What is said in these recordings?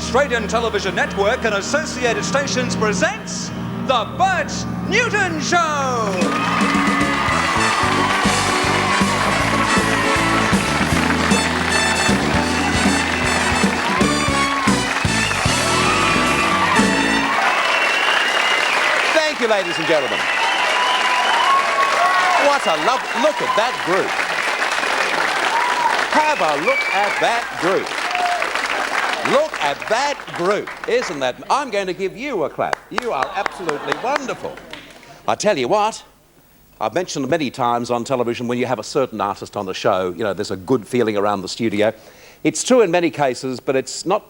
Australian Television Network and associated stations presents The Bert Newton Show. Thank you, ladies and gentlemen. What a look at that group. Have a look at that group. Look at that group. Isn't that... I'm going to give you a clap. You are absolutely wonderful. I tell you what, I've mentioned many times on television, when you have a certain artist on the show, you know, there's a good feeling around the studio. It's true in many cases, but it's not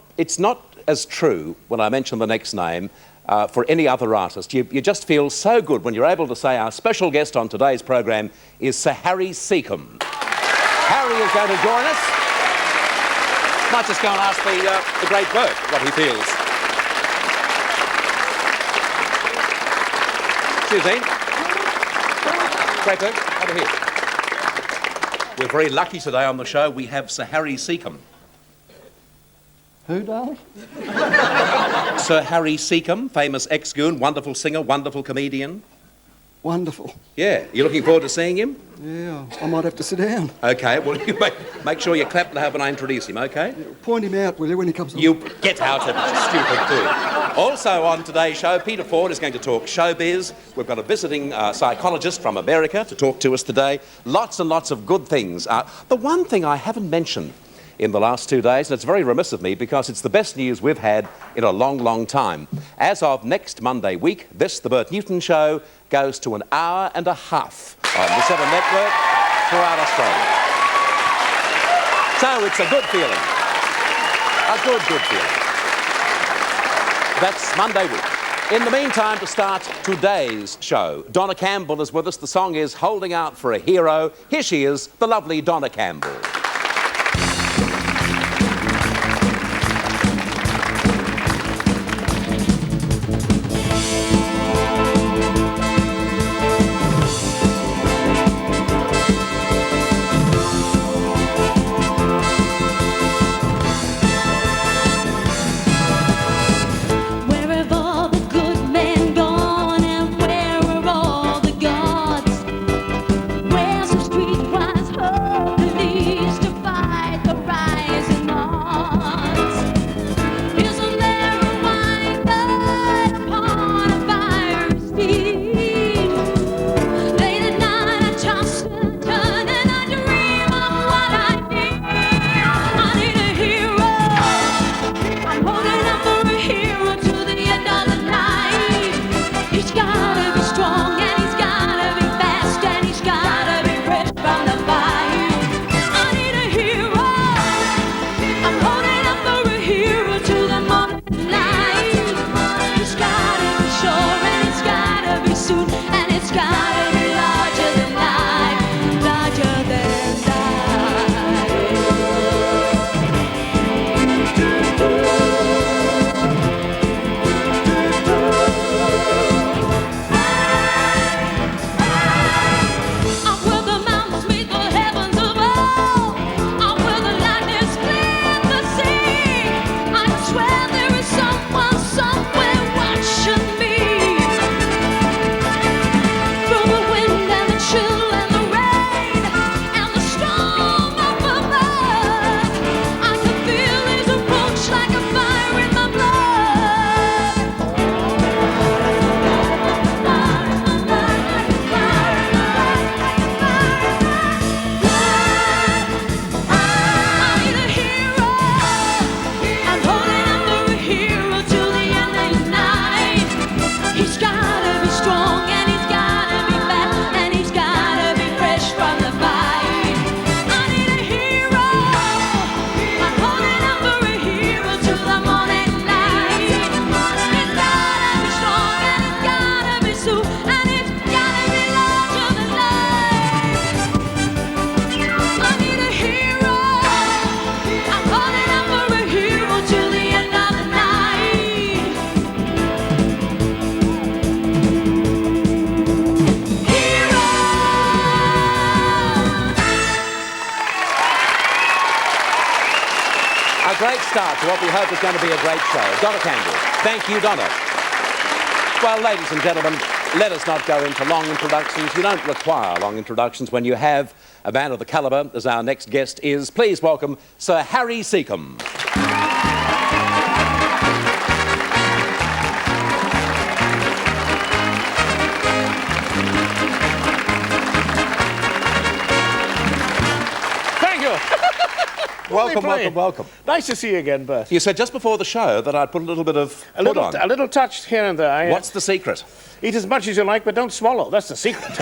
as true when I mention the next name for any other artist. You just feel so good when you're able to say our special guest on today's program is Sir Harry Seacombe. Harry is going to join us. Might just go and ask the great Bert what he feels. Susie. Great Bert, over here. We're very lucky today on the show. We have Sir Harry Seacombe. Who, darling? Sir Harry Seacombe, famous ex-goon, wonderful singer, wonderful comedian. Wonderful. Yeah. You looking forward to seeing him? Yeah, I might have to sit down. Okay, well, you make sure you clap to have when I introduce him, okay? Yeah, point him out, will you, when he comes on? You get out of it, stupid fool. Also on today's show, Peter Ford is going to talk showbiz. We've got a visiting psychologist from America to talk to us today. Lots and lots of good things. The one thing I haven't mentioned in the last 2 days, and it's very remiss of me because it's the best news we've had in a long, long time. As of next Monday week, this, The Bert Newton Show, goes to an hour and a half on the 7 Network throughout Australia. So it's a good feeling. A good feeling. That's Monday week. In the meantime, to start today's show, Donna Campbell is with us. The song is Holding Out for a Hero. Here she is, the lovely Donna Campbell. Where's the streetwise police? great start to what we hope is going to be a great show. Donna Campbell. Thank you, Donna. Well, ladies and gentlemen, let us not go into long introductions. You don't require long introductions when you have a man of the calibre as our next guest is. Please welcome Sir Harry Seacombe. Welcome. Nice to see you again, Bert. You said just before the show that I'd put a little bit of foot on. A little touch here and there. Yeah. What's the secret? Eat as much as you like, but don't swallow. That's the secret.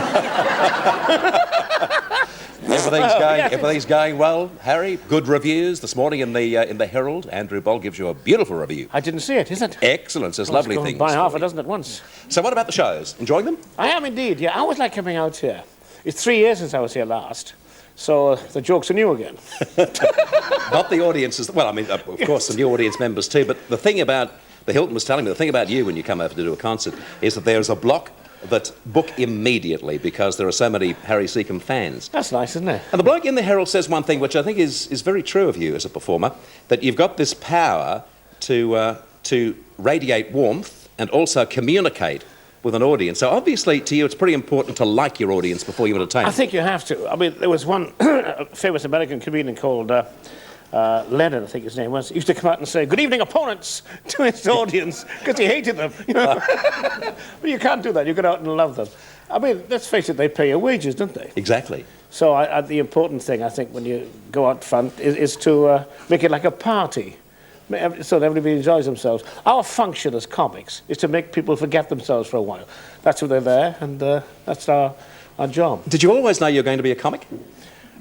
Everything's going well, Harry. Good reviews this morning in the Herald. Andrew Boll gives you a beautiful review. I didn't see it, is it? Excellent. There's lovely things. Buy half a dozen at once. So what about the shows? Enjoying them? I am indeed. Yeah, I always like coming out here. It's 3 years since I was here last. So the jokes are new again. Not the audiences. Well, I mean, of course, the new audience members too. But the thing about, the Hilton was telling me, the thing about you when you come over to do a concert is that there's a block that book immediately because there are so many Harry Seacombe fans. That's nice, isn't it? And the bloke in the Herald says one thing which I think is very true of you as a performer, that you've got this power to radiate warmth and also communicate with an audience. So obviously to you it's pretty important to like your audience before you entertain. I think you have to. I mean, there was one famous American comedian called Leonard, I think his name was. He used to come out and say, "Good evening, opponents," to his audience, because he hated them. You know? But you can't do that. You go out and love them. I mean, let's face it, they pay your wages, don't they? Exactly. So the important thing, I think, when you go out front is to make it like a party, so that everybody enjoys themselves. Our function as comics is to make people forget themselves for a while. That's why they're there, and that's our job. Did you always know you were going to be a comic?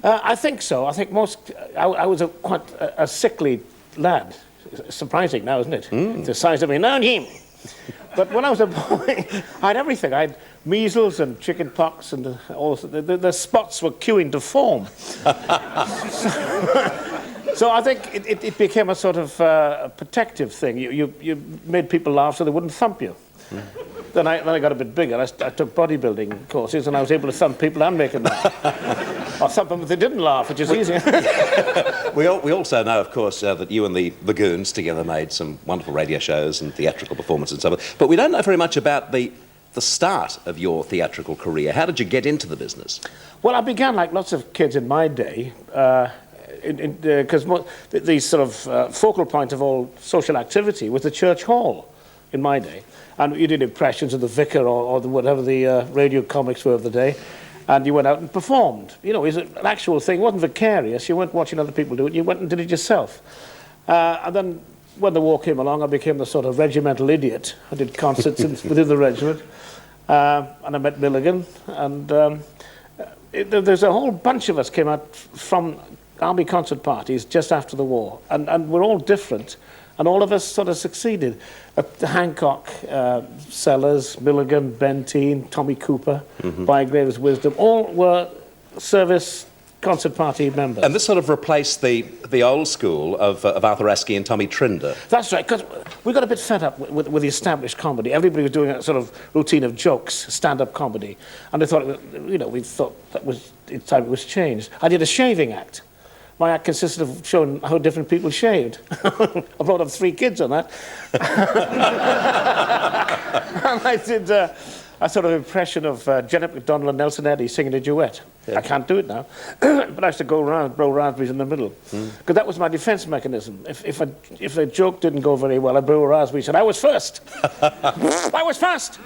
I think so. I think I was quite a sickly lad. Surprising now, isn't it? The size of me now, him. But when I was a boy, I had everything. I had measles and chicken pox, and all the spots were queuing to form. So I think it became a sort of protective thing. You made people laugh so they wouldn't thump you. Then I got a bit bigger. I took bodybuilding courses, and I was able to thump people and make them laugh. Or thump them if they didn't laugh, which is easier. We also know, of course, that you and the Goons together made some wonderful radio shows and theatrical performances and so on. But we don't know very much about the start of your theatrical career. How did you get into the business? Well, I began like lots of kids in my day, because the sort of focal point of all social activity was the church hall in my day. And you did impressions of the vicar or whatever the radio comics were of the day, and you went out and performed. You know, it was an actual thing. It wasn't vicarious. You weren't watching other people do it. You went and did it yourself. And then when the war came along, I became the sort of regimental idiot. I did concerts within the regiment, and I met Milligan. And there's a whole bunch of us came out from army concert parties just after the war, and we're all different. And all of us sort of succeeded. Hancock, Sellers, Milligan, Benteen, Tommy Cooper, Bygrave's Wisdom, all were service concert party members. And this sort of replaced the old school of Arthur Askey and Tommy Trinder. That's right, because we got a bit fed up with the established comedy. Everybody was doing a sort of routine of jokes, stand-up comedy. And I thought, we thought that was it's time it was changed. I did a shaving act. My act consisted of showing how different people shaved. I brought up 3 kids on that. And I did a sort of impression of Janet MacDonald and Nelson Eddy singing a duet. Yeah. I can't do it now. But I used to go around, blow raspberries in the middle. Because that was my defense mechanism. If the joke didn't go very well, I'd blow a raspberry and I was first. I was first.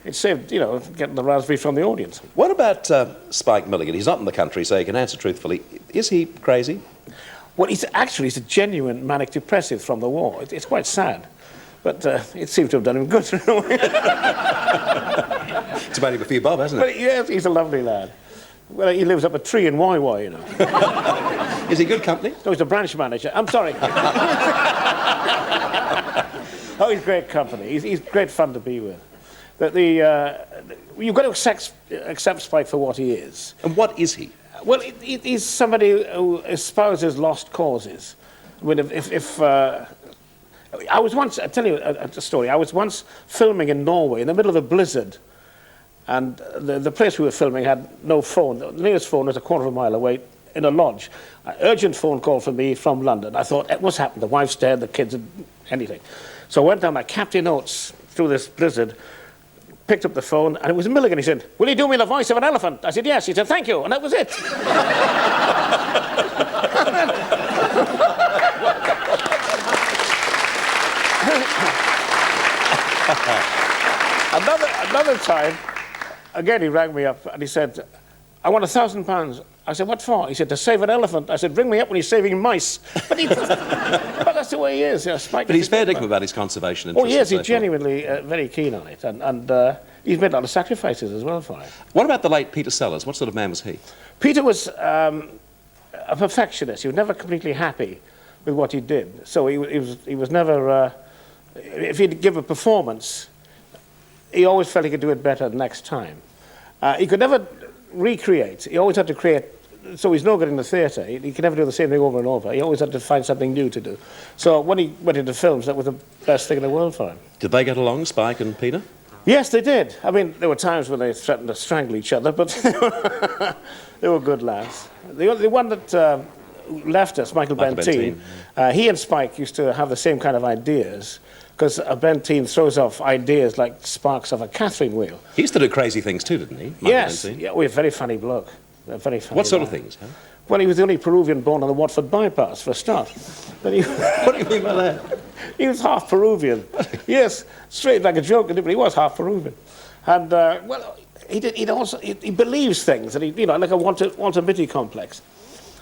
It saved, getting the raspberry from the audience. What about Spike Milligan? He's not in the country, so he can answer truthfully. Is he crazy? Well, he's a genuine manic depressive from the war. It's quite sad, but it seemed to have done him good. It's made him a few bob, hasn't it? But yes, he's a lovely lad. Well, he lives up a tree in YY, Is he good company? No, he's a branch manager. I'm sorry. Oh, he's great company. He's great fun to be with. But you've got to accept Spike for what he is. And what is he? Well, he's somebody who espouses lost causes. I mean, I was once, I'll tell you a story. I was once filming in Norway in the middle of a blizzard, and the place we were filming had no phone. The nearest phone was a quarter of a mile away in a lodge. An urgent phone call from me from London. I thought, what's happened? The wife's dead, the kids, anything. So I went down my Captain Oates through this blizzard, picked up the phone, and it was Milligan. He said, will you do me the voice of an elephant? I said, yes. He said, thank you. And that was it. Another time, again, he rang me up and he said, I want £1,000. I said, what for? He said, to save an elephant. I said, ring me up when he's saving mice. But, but that's the way he is. You know, Spike, but he's fair dinkum about his conservation interests. Oh, yes, he's genuinely very keen on it. And he's made a lot of sacrifices as well for it. What about the late Peter Sellers? What sort of man was he? Peter was a perfectionist. He was never completely happy with what he did. So he was never... if he'd give a performance, he always felt he could do it better the next time. He could never recreate. He always had to create. So he's no good in the theatre. He could never do the same thing over and over. He always had to find something new to do. So when he went into films, that was the best thing in the world for him. Did they get along, Spike and Peter? Yes, they did. I mean, there were times when they threatened to strangle each other, but they were good lads. The one that left us, Michael Bentine, he and Spike used to have the same kind of ideas, because Bentine throws off ideas like sparks of a Catherine wheel. He used to do crazy things too, didn't he? Michael Yes, Bentine? yeah, we're a very funny bloke. A very funny What sort of guy. things? Huh? Well, he was the only Peruvian born on the Watford bypass, for a start. But he, What do you mean by that? he was half Peruvian. Yes, straight like a joke, but he was half Peruvian. And, well, he believes things, that like a Walter Mitty complex.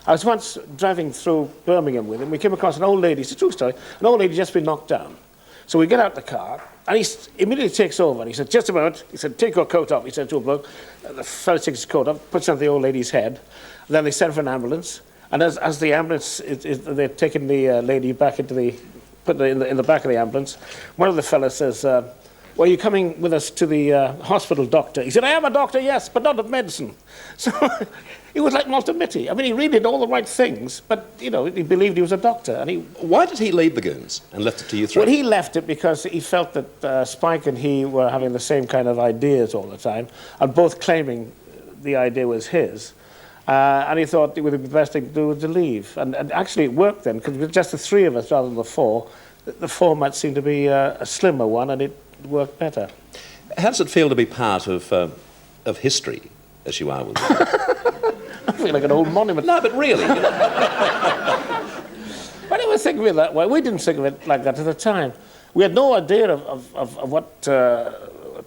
I was once driving through Birmingham with him. We came across an old lady, it's a true story, an old lady just been knocked down. So we get out the car, and he immediately takes over, and he said, just a moment. He said, take your coat off, he said to a bloke. The fellow takes his coat off, puts it on the old lady's head, and then they send for an ambulance. And as the ambulance, they're taking the lady back into put her in the back of the ambulance, one of the fellows says, well, are you coming with us to the hospital, doctor? He said, I am a doctor, yes, but not of medicine. So he was like Walter Mitty. I mean, he really did all the right things, but, he believed he was a doctor. And Why did he leave the Goons and left it to you three? Well, he left it because he felt that Spike and he were having the same kind of ideas all the time, and both claiming the idea was his. And he thought it would be the best thing to do was to leave. And actually it worked then, because with just the three of us rather than the four, the format seemed to be a slimmer one, and it worked better. How does it feel to be part of history, as you are with it? I feel like an old monument. No, but really. I never think of it that way. We didn't think of it like that at the time. We had no idea of what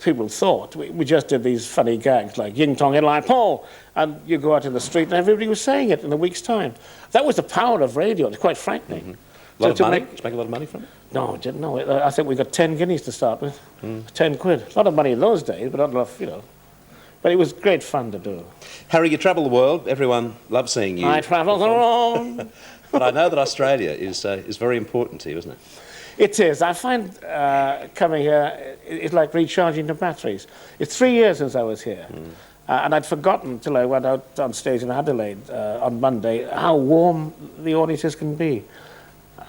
people thought. We just did these funny gags like Ying Tong Inline Paul, and you go out in the street and everybody was saying it in a week's time. That was the power of radio. It's quite frightening. Mm-hmm. A lot of money? Did you make a lot of money from it? No, I didn't know. I think we got 10 guineas to start with. 10 quid. A lot of money in those days, but not enough, But it was great fun to do. Harry, you travel the world. Everyone loves seeing you. I travel the world. But I know that Australia is very important to you, isn't it? It is. I find coming here is like recharging the batteries. It's 3 years since I was here. And I'd forgotten until I went out on stage in Adelaide on Monday how warm the audiences can be.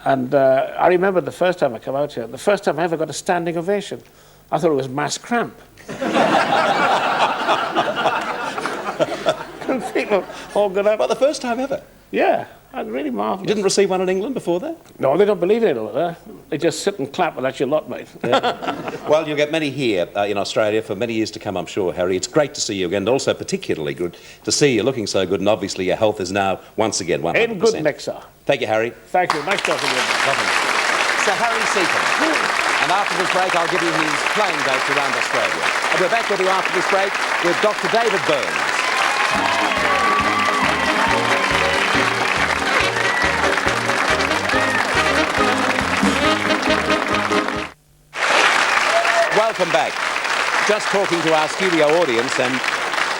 And I remember the first time I came out here, the first time I ever got a standing ovation. I thought it was mass cramp. And people all got up. Well, the first time ever. Yeah, and really marvellous. You didn't receive one in England before that? No, they don't believe in it over there. They just sit and clap, and that's your lot, mate. Well, you'll get many here in Australia for many years to come, I'm sure, Harry. It's great to see you again, and also particularly good to see you looking so good, and obviously your health is now, once again, 100%. In good nick, sir. Thank you, Harry. Thank you. Nice talking to you. Lovely. So, Harry Seacombe. And after this break, I'll give you his playing dates around Australia. And we're back with you after this break with Dr. David Burns. Welcome back. Just talking to our studio audience, and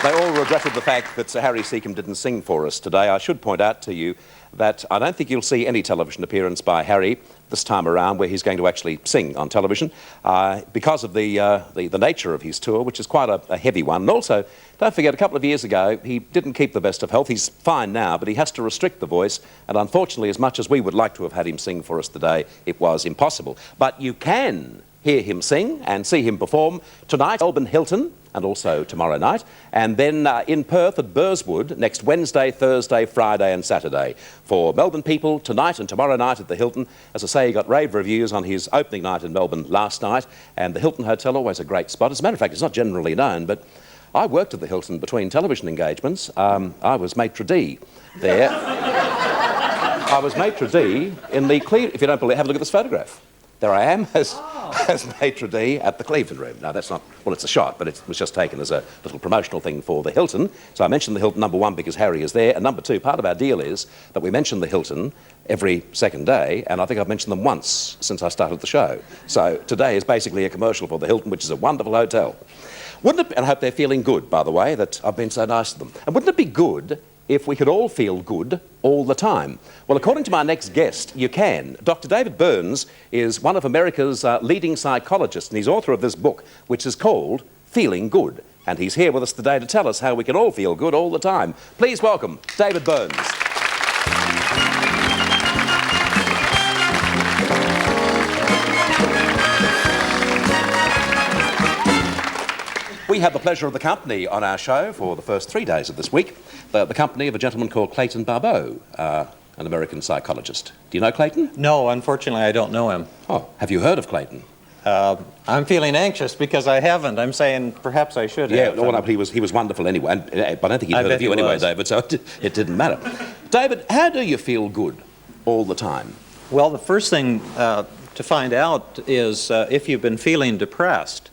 they all regretted the fact that Sir Harry Seacombe didn't sing for us today. I should point out to you that I don't think you'll see any television appearance by Harry this time around where he's going to actually sing on television because of the nature of his tour, which is quite a heavy one. And also, don't forget, a couple of years ago, he didn't keep the best of health. He's fine now, but he has to restrict the voice. And unfortunately, as much as we would like to have had him sing for us today, it was impossible. But you can hear him sing and see him perform tonight, Melbourne Hilton, and also tomorrow night. And then in Perth at Burswood next Wednesday, Thursday, Friday and Saturday. For Melbourne people, tonight and tomorrow night at the Hilton. As I say, he got rave reviews on his opening night in Melbourne last night. And the Hilton Hotel, always a great spot. As a matter of fact, it's not generally known, but I worked at the Hilton between television engagements. I was maitre d' there. I was maitre d' in the if you don't believe, have a look at this photograph. There I am as maitre d' at the Cleveland Room. Now, that's not, well, it's a shot, but it was just taken as a little promotional thing for the Hilton. So I mentioned the Hilton, number one, because Harry is there, and number two, part of our deal is that we mention the Hilton every second day, and I think I've mentioned them once since I started the show. So today is basically a commercial for the Hilton, which is a wonderful hotel. Wouldn't it, and I hope they're feeling good, by the way, that I've been so nice to them. And wouldn't it be good if we could all feel good all the time? Well, according to my next guest, you can. Dr. David Burns is one of America's leading psychologists, and he's author of this book, which is called Feeling Good. And he's here with us today to tell us how we can all feel good all the time. Please welcome David Burns. We have the pleasure of the company on our show for the first 3 days of this week, the company of a gentleman called Clayton Barbeau, an American psychologist. Do you know Clayton? No, unfortunately, I don't know him. Oh, have you heard of Clayton? I'm feeling anxious because I haven't. I'm saying perhaps I should have. Yeah, well, no, he was wonderful anyway, and, but I don't think he'd heard of you anyway, David, so it didn't matter. David, how do you feel good all the time? Well, the first thing to find out is if you've been feeling depressed.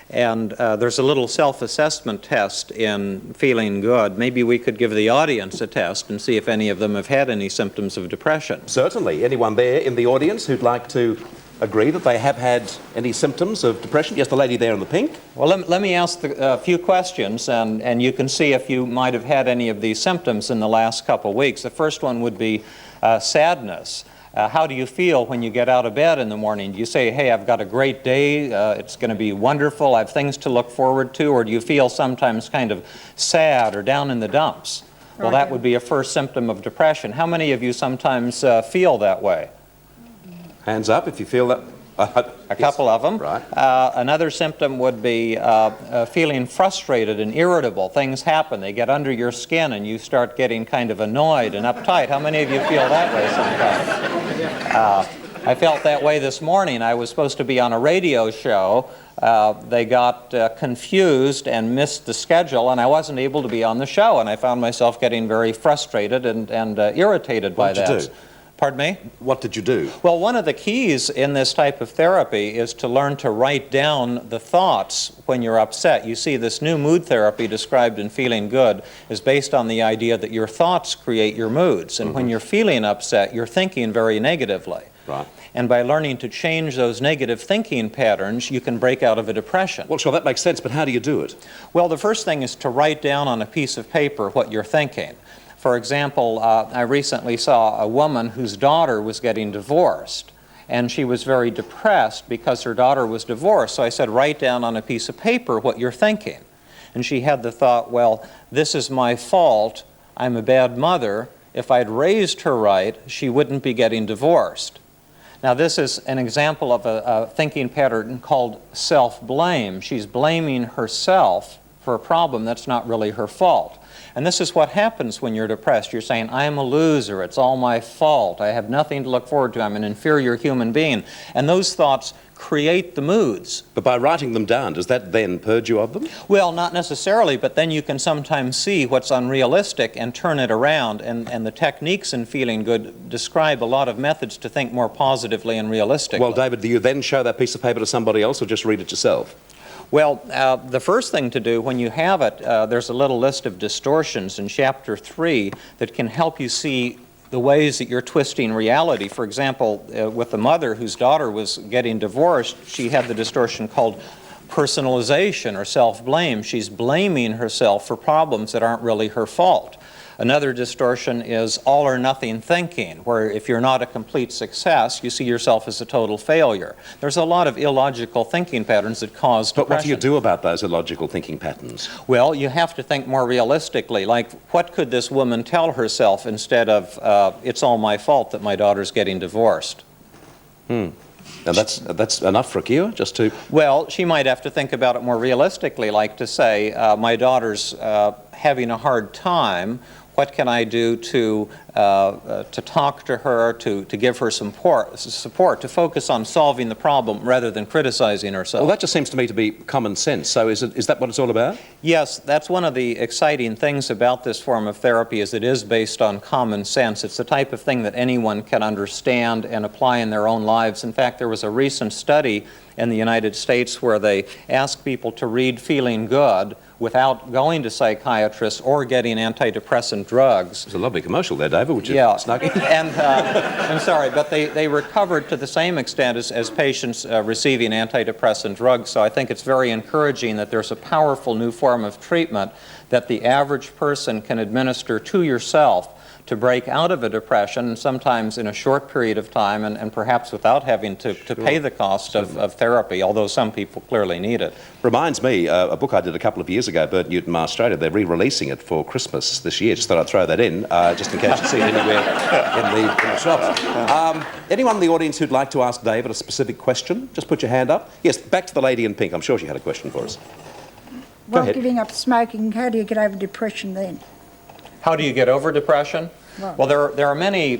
And there's a little self-assessment test in feeling good. Maybe we could give the audience a test and see if any of them have had any symptoms of depression. Certainly. Anyone there in the audience who'd like to agree that they have had any symptoms of depression? Yes, the lady there in the pink. Well, let me ask a few questions, and you can see if you might have had any of these symptoms in the last couple of weeks. The first one would be sadness. How do you feel when you get out of bed in the morning? Do you say, hey, I've got a great day, it's going to be wonderful, I have things to look forward to, or do you feel sometimes kind of sad or down in the dumps? Well, that would be a first symptom of depression. How many of you sometimes feel that way? Hands up if you feel that. A couple of them. Right. Another symptom would be feeling frustrated and irritable. Things happen, they get under your skin, and you start getting kind of annoyed and uptight. How many of you feel that way sometimes? I felt that way this morning. I was supposed to be on a radio show. They got confused and missed the schedule, and I wasn't able to be on the show, and I found myself getting very frustrated and irritated by that. What did you do? Pardon me? What did you do? Well, one of the keys in this type of therapy is to learn to write down the thoughts when you're upset. You see, this new mood therapy described in Feeling Good is based on the idea that your thoughts create your moods. And when you're feeling upset, you're thinking very negatively. Right. And by learning to change those negative thinking patterns, you can break out of a depression. Well, sure, that makes sense, but how do you do it? Well, the first thing is to write down on a piece of paper what you're thinking. For example, I recently saw a woman whose daughter was getting divorced, and she was very depressed because her daughter was divorced. So I said, write down on a piece of paper what you're thinking. And she had the thought, well, this is my fault, I'm a bad mother. If I'd raised her right, she wouldn't be getting divorced. Now, this is an example of a thinking pattern called self-blame. She's blaming herself for a problem that's not really her fault. And this is what happens when you're depressed. You're saying, I'm a loser, it's all my fault, I have nothing to look forward to, I'm an inferior human being. And those thoughts create the moods. But by writing them down, does that then purge you of them? Well, not necessarily, but then you can sometimes see what's unrealistic and turn it around. And the techniques in Feeling Good describe a lot of methods to think more positively and realistically. Well, David, do you then show that piece of paper to somebody else or just read it yourself? Well, the first thing to do when you have it, there's a little list of distortions in Chapter 3 that can help you see the ways that you're twisting reality. For example, with the mother whose daughter was getting divorced, she had the distortion called personalization or self-blame. She's blaming herself for problems that aren't really her fault. Another distortion is all or nothing thinking, where if you're not a complete success, you see yourself as a total failure. There's a lot of illogical thinking patterns that cause depression. But what do you do about those illogical thinking patterns? Well, you have to think more realistically. Like, what could this woman tell herself instead of, it's all my fault that my daughter's getting divorced? And that's enough for a cure, just to... Well, she might have to think about it more realistically, like to say, my daughter's having a hard time. What can I do to talk to her, to give her some support, to focus on solving the problem rather than criticizing herself? Well, that just seems to me to be common sense. So is that what it's all about? Yes, that's one of the exciting things about this form of therapy is it is based on common sense. It's the type of thing that anyone can understand and apply in their own lives. In fact, there was a recent study in the United States where they asked people to read Feeling Good without going to psychiatrists or getting antidepressant drugs. There's a lovely commercial there, David, which you snuck in. And I'm sorry, but they recovered to the same extent as patients receiving antidepressant drugs. So I think it's very encouraging that there's a powerful new form of treatment that the average person can administer to yourself to break out of a depression, sometimes in a short period of time, and perhaps without having to pay the cost of therapy, although some people clearly need it. Reminds me, a book I did a couple of years ago, Bert Newton, Australia, they're re-releasing it for Christmas this year. Just thought I'd throw that in, just in case you see it anywhere in the shops. Anyone in the audience who'd like to ask David a specific question, just put your hand up. Yes, back to the lady in pink. I'm sure she had a question for us. Well, giving up smoking, how do you get over depression then? How do you get over depression? Well, there are many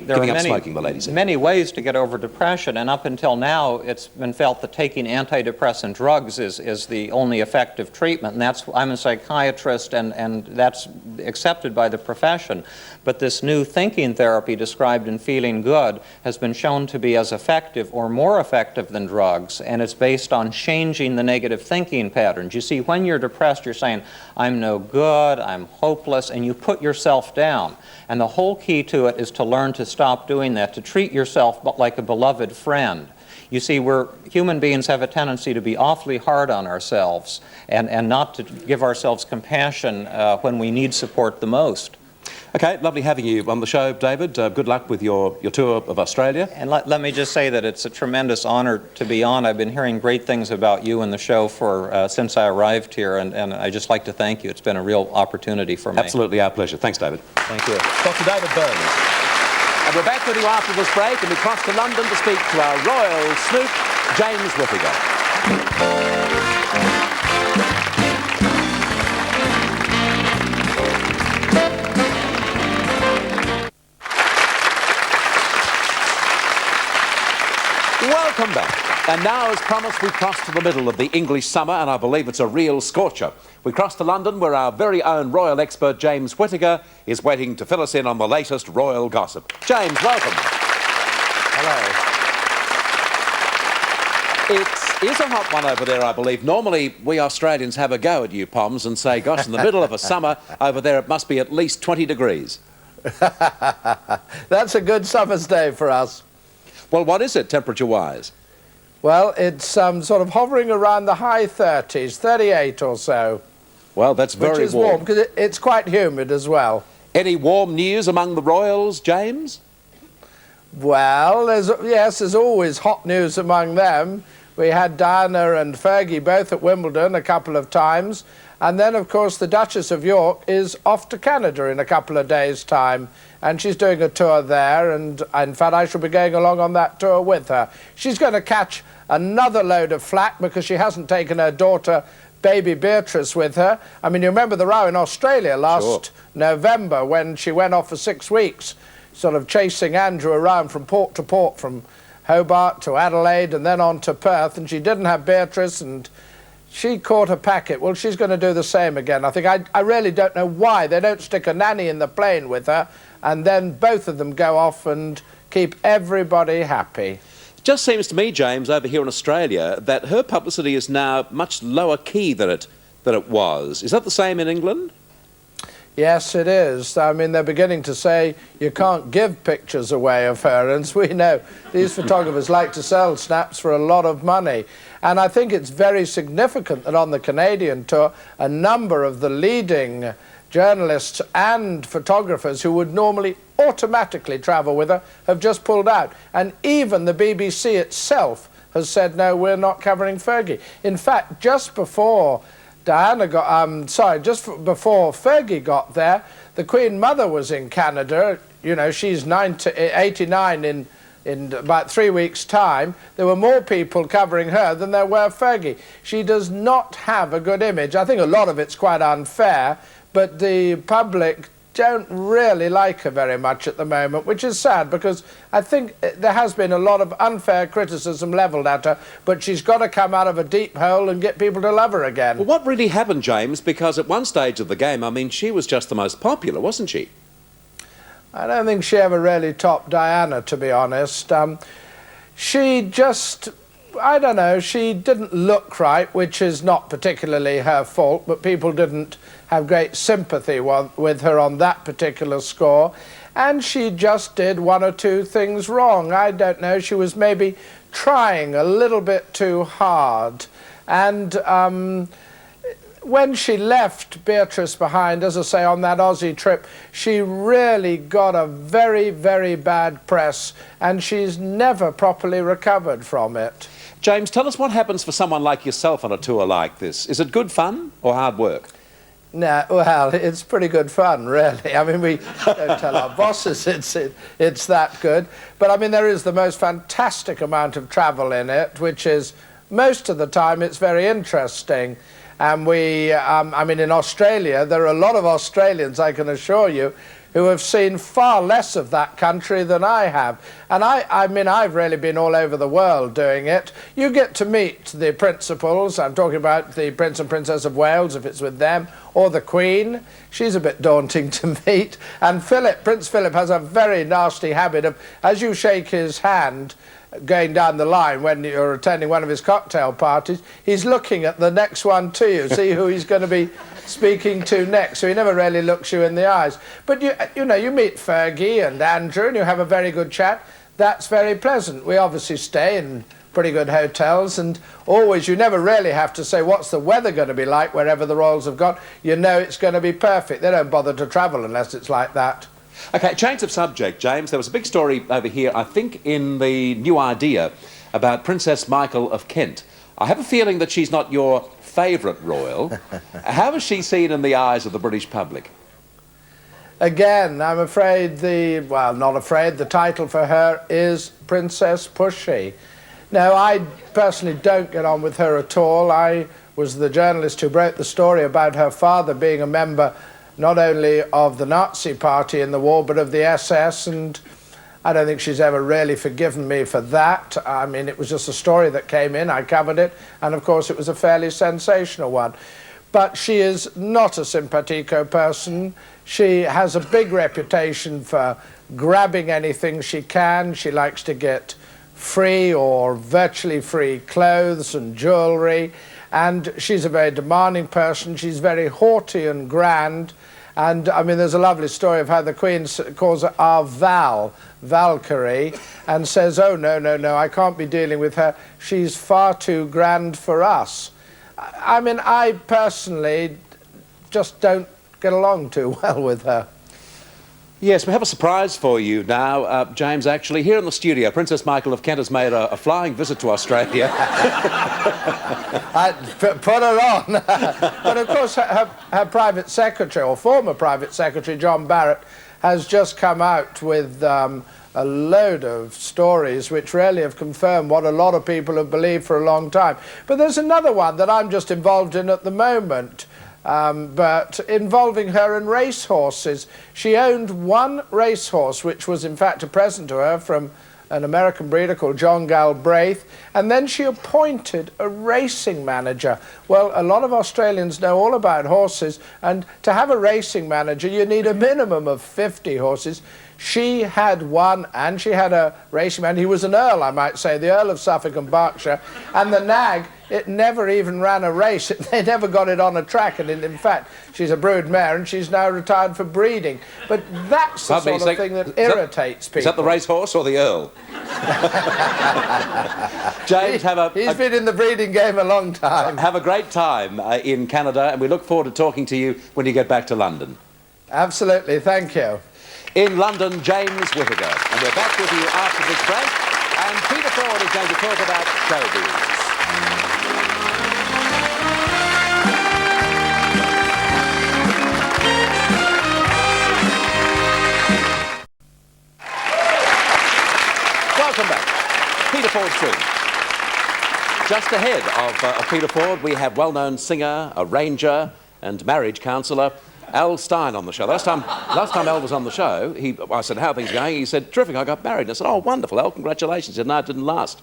ways to get over depression, and up until now, it's been felt that taking antidepressant drugs is the only effective treatment. And I'm a psychiatrist, and that's accepted by the profession. But this new thinking therapy described in Feeling Good has been shown to be as effective or more effective than drugs, and it's based on changing the negative thinking patterns. You see, when you're depressed, you're saying, I'm no good, I'm hopeless, and you put yourself down. And the whole key to it is to learn to stop doing that, to treat yourself like a beloved friend. You see, human beings have a tendency to be awfully hard on ourselves and not to give ourselves compassion when we need support the most. Okay, lovely having you on the show, David. Good luck with your tour of Australia. And let me just say that it's a tremendous honor to be on. I've been hearing great things about you and the show since I arrived here, and I'd just like to thank you. It's been a real opportunity for me. Absolutely our pleasure. Thanks, David. Thank you. Dr. David Burns. And we're back with you after this break, and we cross to London to speak to our royal snoop, James Whittaker. Welcome back. And now, as promised, we cross to the middle of the English summer, and I believe it's a real scorcher. We cross to London, where our very own royal expert, James Whittaker, is waiting to fill us in on the latest royal gossip. James, welcome. Hello. It is a hot one over there, I believe. Normally, we Australians have a go at you, Poms, and say, gosh, in the middle of a summer, over there it must be at least 20 degrees. That's a good summer's day for us. Well, what is it, temperature-wise? Well, it's sort of hovering around the high 30s, 38 or so. Well, that's very warm. Which is warm, because it's quite humid as well. Any warm news among the royals, James? Well, there's always hot news among them. We had Diana and Fergie both at Wimbledon a couple of times. And then, of course, the Duchess of York is off to Canada in a couple of days' time. And she's doing a tour there, and in fact I shall be going along on that tour with her. She's going to catch another load of flack because she hasn't taken her daughter, baby Beatrice, with her. I mean, you remember the row in Australia last November when she went off for 6 weeks, sort of chasing Andrew around from port to port, from Hobart to Adelaide and then on to Perth, and she didn't have Beatrice, and she caught a packet. Well, she's going to do the same again. I think I really don't know why they don't stick a nanny in the plane with her, and then both of them go off and keep everybody happy. It just seems to me, James, over here in Australia, that her publicity is now much lower key than it was. Is that the same in England? Yes, it is. I mean, they're beginning to say you can't give pictures away of her, and as we know, these photographers like to sell snaps for a lot of money. And I think it's very significant that on the Canadian tour, a number of the leading journalists and photographers who would normally automatically travel with her have just pulled out. And even the BBC itself has said, no, we're not covering Fergie. In fact, just before before Fergie got there, the Queen Mother was in Canada. You know, she's 89 in in about 3 weeks' time, there were more people covering her than there were Fergie. She does not have a good image. I think a lot of it's quite unfair, but the public don't really like her very much at the moment, which is sad because I think there has been a lot of unfair criticism levelled at her, but she's got to come out of a deep hole and get people to love her again. Well, what really happened, James? Because at one stage of the game, I mean, she was just the most popular, wasn't she? I don't think she ever really topped Diana, to be honest. She just, I don't know, she didn't look right, which is not particularly her fault, but people didn't have great sympathy with her on that particular score. And she just did one or two things wrong. I don't know, she was maybe trying a little bit too hard. And when she left Beatrice behind, as I say, on that Aussie trip, she really got a very, very bad press, and she's never properly recovered from it. James, tell us what happens for someone like yourself on a tour like this. Is it good fun or hard work? No, well, it's pretty good fun, really. I mean, we don't tell our bosses it's that good. But, I mean, there is the most fantastic amount of travel in it, which is, most of the time, it's very interesting. And we, I mean, in Australia, there are a lot of Australians, I can assure you, who have seen far less of that country than I have. And I mean, I've really been all over the world doing it. You get to meet the principals. I'm talking about the Prince and Princess of Wales, if it's with them, or the Queen. She's a bit daunting to meet. And Philip, Prince Philip, has a very nasty habit of, as you shake his hand, going down the line when you're attending one of his cocktail parties, he's looking at the next one to you, see who he's going to be speaking to next, so he never really looks you in the eyes. But you know, you meet Fergie and Andrew and you have a very good chat. That's very pleasant. We obviously stay in pretty good hotels, and always, you never really have to say what's the weather going to be like wherever the Royals have got. You know it's going to be perfect. They don't bother to travel unless it's like that. OK, change of subject, James. There was a big story over here, I think, in the New Idea about Princess Michael of Kent. I have a feeling that she's not your favourite royal. How is she seen in the eyes of the British public? Again, I'm afraid well, not afraid, the title for her is Princess Pushy. Now, I personally don't get on with her at all. I was the journalist who broke the story about her father being a member not only of the Nazi party in the war, but of the SS, and I don't think she's ever really forgiven me for that. I mean, it was just a story that came in, I covered it, and of course it was a fairly sensational one. But she is not a simpatico person. She has a big reputation for grabbing anything she can. She likes to get free or virtually free clothes and jewellery, and she's a very demanding person. She's very haughty and grand. And, I mean, there's a lovely story of how the Queen calls her our Valkyrie, and says, oh, no, no, no, I can't be dealing with her. She's far too grand for us. I mean, I personally just don't get along too well with her. Yes, we have a surprise for you now, James, actually. Here in the studio, Princess Michael of Kent has made a flying visit to Australia. Put her on. But, of course, her private secretary, or former private secretary, John Barrett, has just come out with a load of stories which really have confirmed what a lot of people have believed for a long time. But there's another one that I'm just involved in at the moment. But involving her and racehorses. She owned one racehorse, which was in fact a present to her from an American breeder called John Galbraith, and then she appointed a racing manager. Well, a lot of Australians know all about horses, and to have a racing manager, you need a minimum of 50 horses. She had one, and she had a racing man. He was an earl, I might say, the Earl of Suffolk and Berkshire, and the nag, it never even ran a race. They never got it on a track, and in fact, she's a brood mare, and she's now retired for breeding. But that's the sort of thing that irritates people. Is that the racehorse or the Earl? James, he's been in the breeding game a long time. Have a great time in Canada, and we look forward to talking to you when you get back to London. Absolutely, thank you. In London, James Whittaker. And we're back with you after this break, and Peter Ford is going to talk about showbiz. Welcome Just ahead of Peter Ford, we have well-known singer, arranger, and marriage counsellor Al Stein on the show. Last time Al was on the show, I said, "How are things going?" He said, "Terrific, I got married." And I said, "Oh, wonderful, Al, congratulations." He said, "No, it didn't last.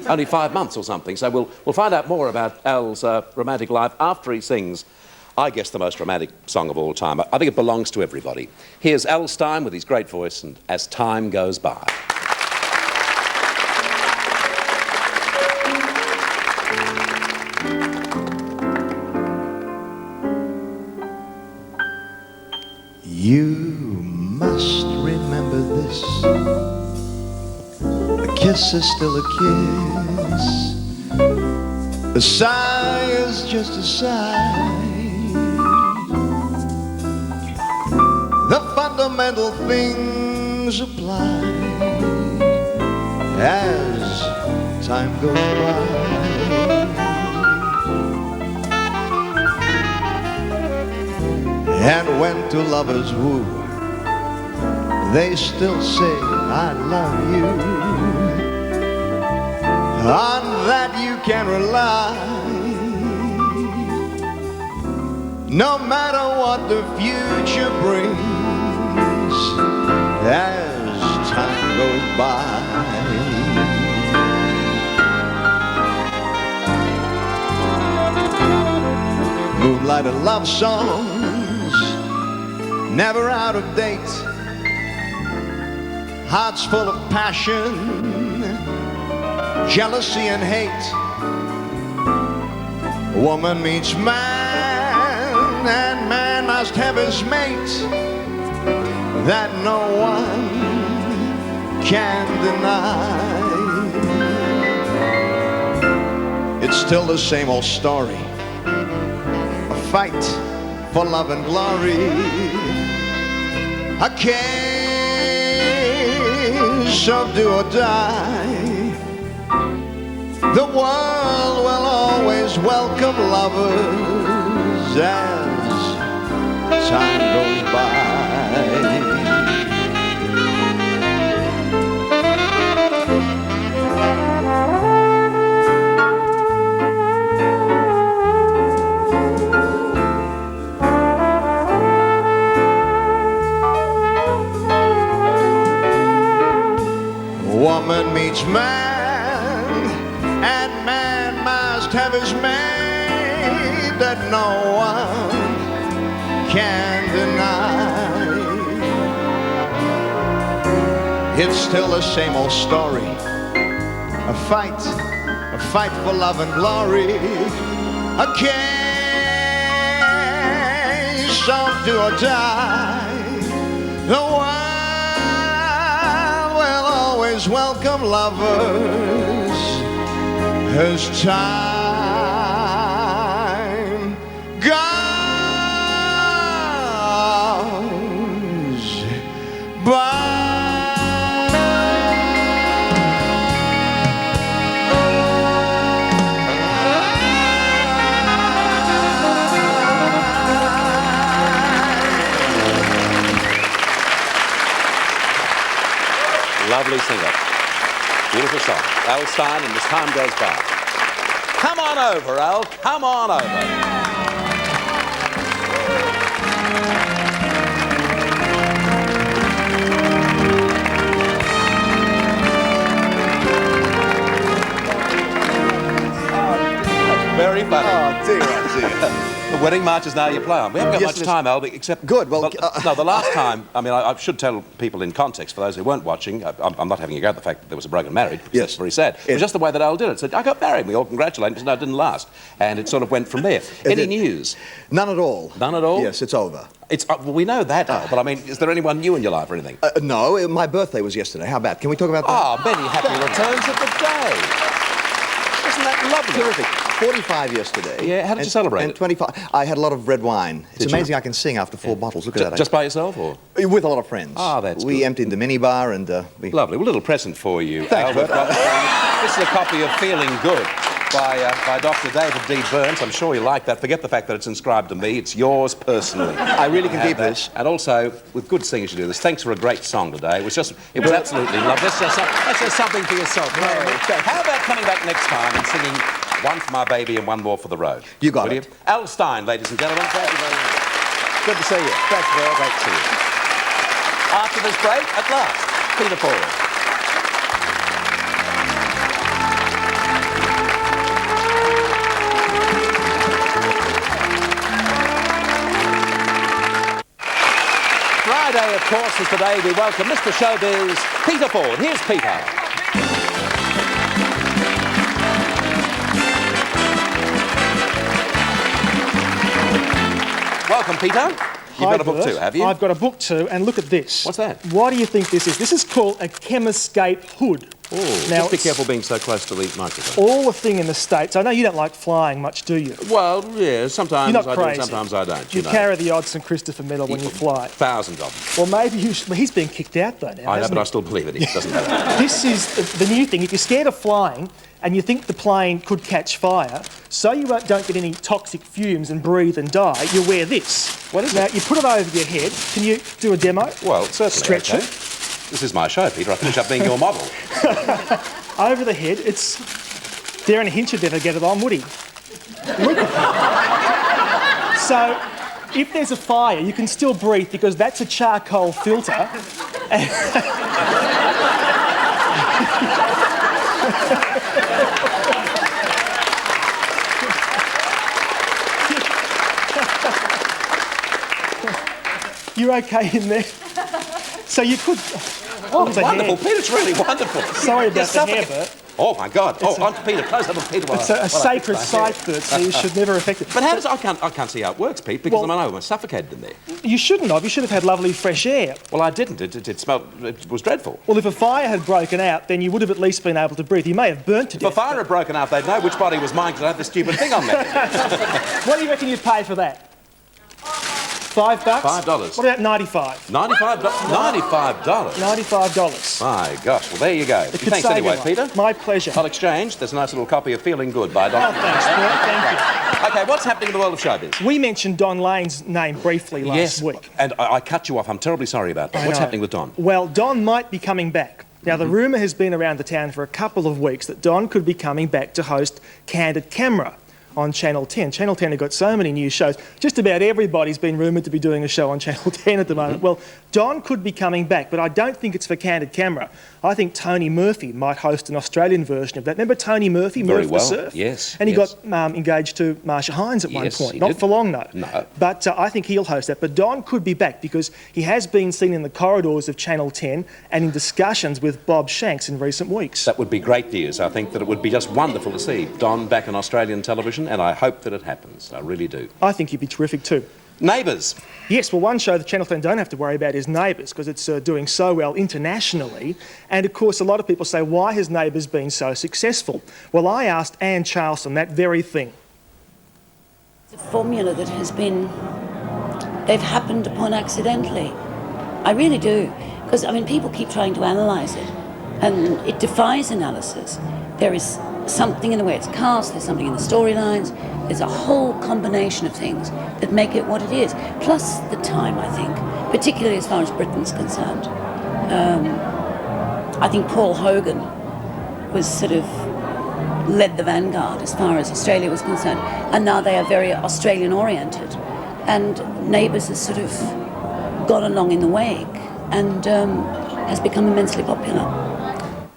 Only 5 months or something." So we'll find out more about Al's romantic life after he sings, I guess, the most romantic song of all time. I think it belongs to everybody. Here's Al Stein with his great voice and As Time Goes By. You must remember this. A kiss is still a kiss. A sigh is just a sigh. The fundamental things apply as time goes by. And when two lovers woo, they still say, "I love you." On that you can rely, no matter what the future brings, as time goes by. Moonlight and love songs, never out of date. Hearts full of passion, jealousy and hate. Woman meets man, and man must have his mate. That no one can deny. It's still the same old story. A fight for love and glory. A case of do or die. The world will always welcome lovers as time goes by. Woman meets man, and man must have his mate that no one can deny. It's still the same old story. A fight for love and glory. A case of do or die. The always welcome lovers as time goes by. Lovely singer. Beautiful song. Al Stein and As Time Goes By. Come on over, Al. Come on over. Very funny. Oh, dear, oh, dear. The wedding march is now your play on. We haven't got much time, Al, except... Good, well... no, the last time, I mean, I should tell people in context, for those who weren't watching, I'm not having a go at the fact that there was a broken marriage, because that's very sad. It was just the way that Al did it. So I got married, we all congratulated him, no, it didn't last. And it sort of went from there. Any news? None at all. None at all? Yes, it's over. It's well, we know that, Al, but I mean, is there anyone new in your life or anything? No, my birthday was yesterday. How about? Can we talk about that? Oh, many happy returns of the day. Isn't that lovely? Terrific. 45 yesterday. Yeah, how did you celebrate and it? 25. I had a lot of red wine. It's Did you? amazing I can sing after 4 bottles. Look at that. Just by yourself, or? With a lot of friends. Ah, that's We good. emptied the minibar and we... Lovely. Well, a little present for you. Thanks, Al. Bert. This is a copy of Feeling Good by Dr. David D. Burns. I'm sure you like that. Forget the fact that it's inscribed to me. It's yours personally. I really can Have keep that. this. And also, with good singers you do this. Thanks for a great song today. It was absolutely lovely. That's just something for yourself. How about coming back next time and singing One for my baby and one more for the road. You got Will it. You? Al Stein, ladies and gentlemen, thank you very much. Good to see you. Thanks, Bert. Great to see you. After this break, at last, Peter Ford. Friday, of course, is the day we welcome Mr. Showbiz, Peter Ford. Here's Peter. Welcome, Peter. You've got a book too, have you? I've got a book too, and look at this. What's that? What do you think this is? This is called a chemiscape hood. Oh, Now, just be it's careful being so close to the microphone. all the thing in the States. I know you don't like flying much, do you? Well, yeah, sometimes You're not I crazy. do, sometimes I don't. You know. carry the odd St Christopher medal when you fly. Thousands of them. Well, maybe you should, he's been kicked out though now, I know, hasn't but I he? still believe it. It doesn't matter. This is the new thing. If you're scared of flying and you think the plane could catch fire, so you don't get any toxic fumes and breathe and die, you wear this. What is now, it? you put it over your head. Can you do a demo? Well, certainly. Stretch okay. it. This is my show, Peter. I finish up being your model. Over the head, it's... Darren Hinch would never get it on, would he? Look. So, if there's a fire, you can still breathe because that's a charcoal filter. You're okay in there? So you could... Oh, there's a wonderful. hair. Peter, it's really wonderful. Sorry about the hair, Bert. Oh, my God. Oh, on to Peter. Close up on Peter. It's a sacred site, Bert, so you should never affect it. But how does... I can't see how it works, Pete, because Well- I know I'm suffocated in there. You shouldn't have. You should have had lovely fresh air. Well, I didn't. It smelled... It was dreadful. Well, if a fire had broken out, then you would have at least been able to breathe. You may have burnt to If a death. fire had broken out, they'd know which body was mine because I had this stupid thing on there. What do you reckon you'd pay for that? $5? $5. What about 95? $95? $95. My gosh. Well, there you go. It could Thanks save anyway, your Peter. life. My pleasure. I'll exchange. There's a nice little copy of Feeling Good by Don. Oh, thanks, Bert. Thank you. OK, what's happening in the world of showbiz? We mentioned Don Lane's name briefly last week. And I cut you off. I'm terribly sorry about that. I What's know. happening with Don? Well, Don might be coming back. Now, the rumour has been around the town for a couple of weeks that Don could be coming back to host Candid Camera on Channel 10. Channel 10 have got so many new shows. Just about everybody's been rumoured to be doing a show on Channel 10 at the moment. Well, Don could be coming back, but I don't think it's for Candid Camera. I think Tony Murphy might host an Australian version of that. Remember Tony Murphy, Very Murph well, the Surf? yes, And he yes. got engaged to Marsha Hines at one Yes, point. he Not did. for long, though. No. But I think he'll host that. But Don could be back because he has been seen in the corridors of Channel 10 and in discussions with Bob Shanks in recent weeks. That would be great news. I think that it would be just wonderful to see Don back on Australian television, and I hope that it happens. I really do. I think he'd be terrific too. Neighbours. Yes, well, one show that Channel 10 don't have to worry about is Neighbours because it's doing so well internationally. And of course, a lot of people say, why has Neighbours been so successful? Well, I asked Anne Charleston that very thing. It's a formula that has been, they've happened upon accidentally. I really do. Because, I mean, people keep trying to analyse it, and it defies analysis. There is something in the way it's cast, there's something in the storylines, there's a whole combination of things that make it what it is. Plus the time, I think, particularly as far as Britain's concerned. I think Paul Hogan was sort of led the vanguard as far as Australia was concerned, and now they are very Australian oriented, and Neighbours has sort of gone along in the wake and has become immensely popular.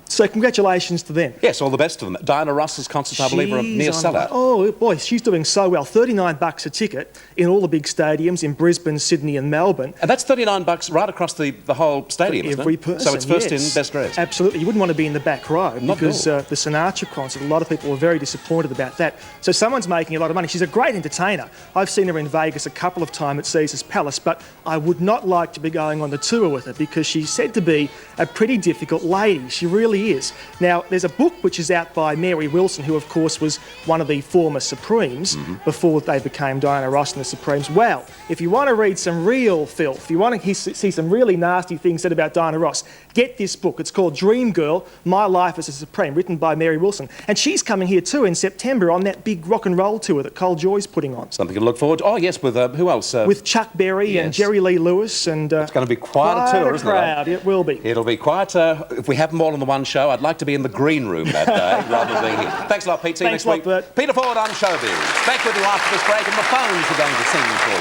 So congratulations to them. Yes, all the best to them. Diana Ross's concert, I believe, are near She's on- sellout. Oh boy, she's doing so well. $39 a ticket in all the big stadiums in Brisbane, Sydney and Melbourne. And that's $39 right across the whole stadium, isn't Every it? person, So it's first yes. in, best dressed. Absolutely. You wouldn't want to be in the back row Not because at all. the Sinatra concert, a lot of people were very disappointed about that. So someone's making a lot of money. She's a great entertainer. I've seen her in Vegas a couple of times at Caesar's Palace, but I would not like to be going on the tour with her because she's said to be a pretty difficult lady. She really is. Now, there's a book which is out by Mary Wilson, who of course was one of the former Supremes before they became Diana Ross and the Supremes. Well, if you want to read some real filth, if you want to see some really nasty things said about Diana Ross, get this book. It's called Dream Girl, My Life as a Supreme, written by Mary Wilson. And she's coming here too in September on that big rock and roll tour that Cole Joy's putting on. Something to look forward to. Oh, yes, with who else? With Chuck Berry and yes. Jerry Lee Lewis and... It's going to be quite a tour, isn't it? Crowd. It will be. It'll be quite... if we have them all in the one show, show. I'd like to be in the green room that day rather than being here. Thanks a lot, Pete. See you next week. Bert. Peter Ford on Showbiz. Back with you after this break, and the phones are going to sing for you.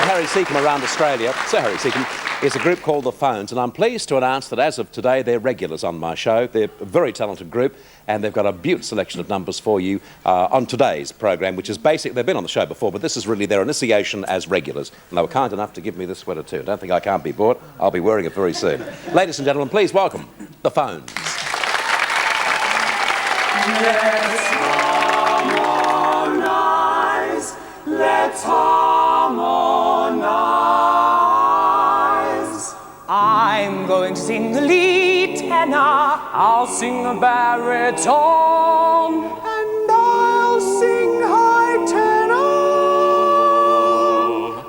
Harry Seacombe around Australia. Sir Harry Seacombe is a group called The Phones, and I'm pleased to announce that as of today they're regulars on my show. They're a very talented group, and they've got a beautiful selection of numbers for you on today's program, which is basic. They've been on the show before, but this is really their initiation as regulars, and they were kind enough to give me this sweater too. Don't think I can't be bought. I'll be wearing it very soon. Ladies and gentlemen, please welcome The Phones. Let's harmonise. Let's harmonise. I'm going to sing the lead tenor, I'll sing the baritone, and I'll sing high tenor.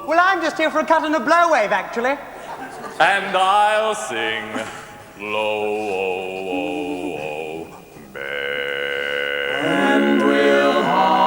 Well, I'm just here for a cut and a blow wave, actually. And I'll sing low, and we'll harmonise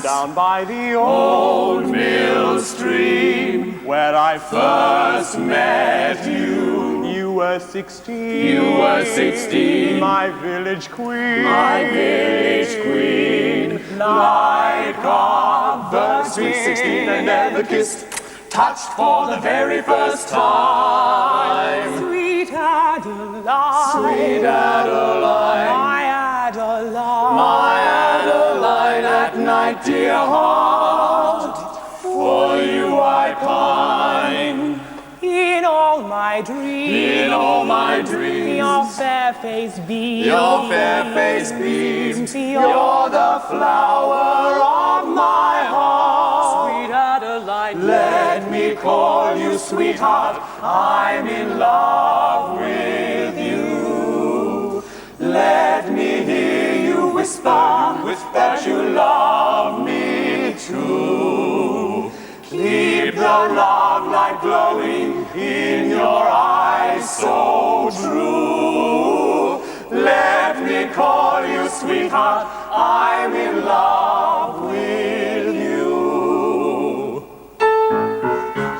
Down by the old mill stream, where I first met you. You were 16. You were 16. My village queen. My village queen. Like a virgin, 16 and never kissed, touched for the very first time. Sweet Adeline. Sweet Adeline. My Adeline. My Adeline, at night, dear heart, for you I pine. In all my dreams. In all my dreams. Your fair face beams. Your fair face beams. You're the flower of my heart. Sweet Adeline. Let me call you sweetheart. I'm in love with you. Let me hear you whisper that you love me too. Keep the love light glowing in your eyes so true. Let me call you sweetheart. I'm in love with you.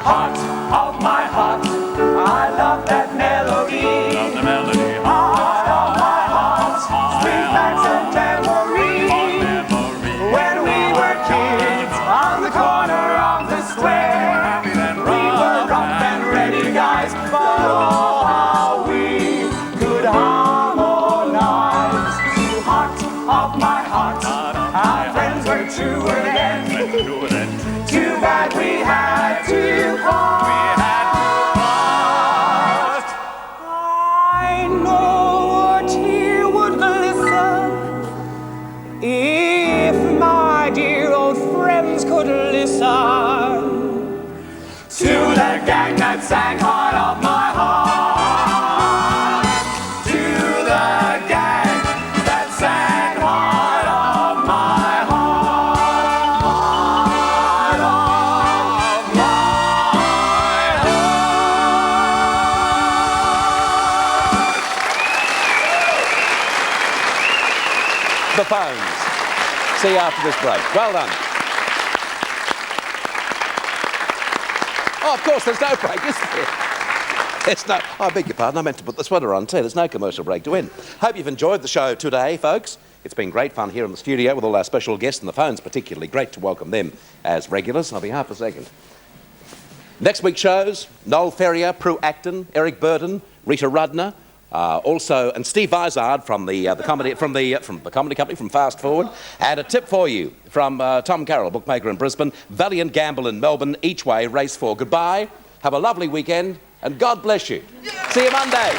Heart of my heart, I love that melody. Love the melody. Heart of my heart, sweet facts and memories. When we were kids on the corner of the square, we were rough and ready guys, but oh how we could harmonize. Heart of my heart, our friends were truer then. Too bad we had to part. I know a tear would glisten if my dear old friends could listen To the gang that sang Heart of my heart. To the gang that sang Heart of my heart. Heart of my heart. The Phones. See you after this break. Well done. Oh, of course, there's no break, is there? There's no... I beg your pardon, I meant to put the sweater on too. There's no commercial break to end. Hope you've enjoyed the show today, folks. It's been great fun here in the studio with all our special guests, and the Phones particularly. Great to welcome them as regulars. I'll be half a second. Next week's shows, Noel Ferrier, Prue Acton, Eric Burton, Rita Rudner, also, and Steve Vizard from the comedy company from Fast Forward, and a tip for you from Tom Carroll, bookmaker in Brisbane, Valiant Gamble in Melbourne, each way, race 4. Goodbye, have a lovely weekend, and God bless you. See you Monday.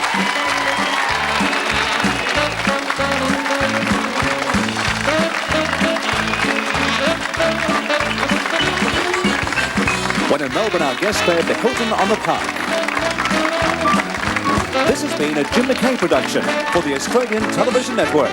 When in Melbourne, our guests stay at the Hilton on the Park. This has been a Jim McKay production for the Australian Television Network.